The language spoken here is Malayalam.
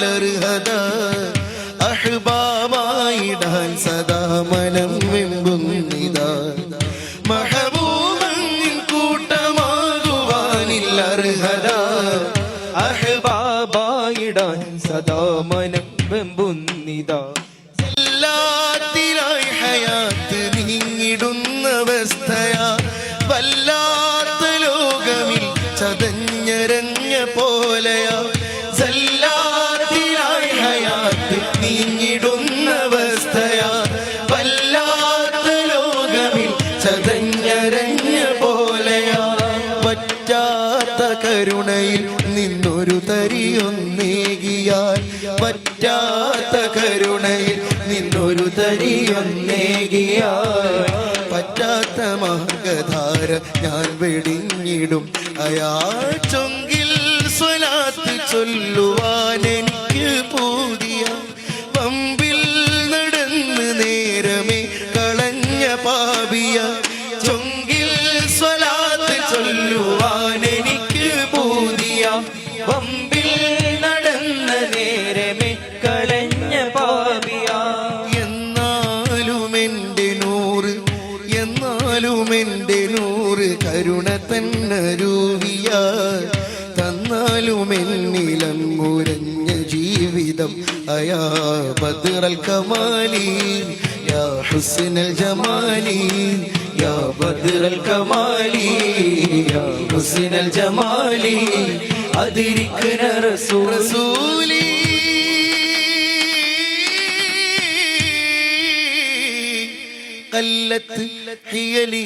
അർഹത അഹ്ബാബായിടാൻ സദാ മനം വെമ്പുന്നിതാ മഹബൂബിൻ കൂട്ടമാകുവാനില്ല അർഹത അഹ്ബാബായിടാൻ സദാ മനം വെമ്പുന്നിതാ എല്ലാത്തിലായി ഹയാത്ത് നീങ്ങിടുന്നവസ്ഥയാ വല്ലാത്ത ലോകമിൽ ചതഞ്ഞരഞ്ഞ പോലെയാ സല്ലാത്തിലായി ഹയാത്ത് നീങ്ങിടുന്നവസ്ഥയാ വല്ലാത്ത ലോകമിൽ ചതഞ്ഞരഞ്ഞ പോലെയാ പറ്റാത്ത കരുണയിൽ നിന്നൊരു തരിയൊന്നേകിയാൽ പറ്റാത്ത കരുണയിൽ നിന്നൊരു തരിയൊന്നേകിയാൽ പറ്റാത്ത മാർഗധാര ഞാൻ വെടിഞ്ഞിടും അയാൾ ചൊങ്കിൽ സ്വലാത്ത് ചൊല്ലുവാൻ എനിക്ക് പൂതിയ പമ്പിൽ നടന്ന് നേരമേ കളഞ്ഞ പാപിയ ചൊങ്കിൽ സ്വലാത്ത് ചൊല്ലുവാൻ എനിക്ക് പൂതിയ പമ്പിൽ നടന്ന നേരമേ കളഞ്ഞ പാപിയ എന്നാലും എൻ്റെ നൂറ് കരുണ തന്നരൂവിയ തന്നാലും എന്നിലങ്ങുരഞ്ഞ ജീവിതം അയാ ബദ്റൽ കമാലി യാ ഹുസ്നൽ ജമാലി യാ ബദ്റൽ കമാലി യാ ഹുസ്നൽ ജമാലി അദ്രിക്ന റസൂലി قلت حيلي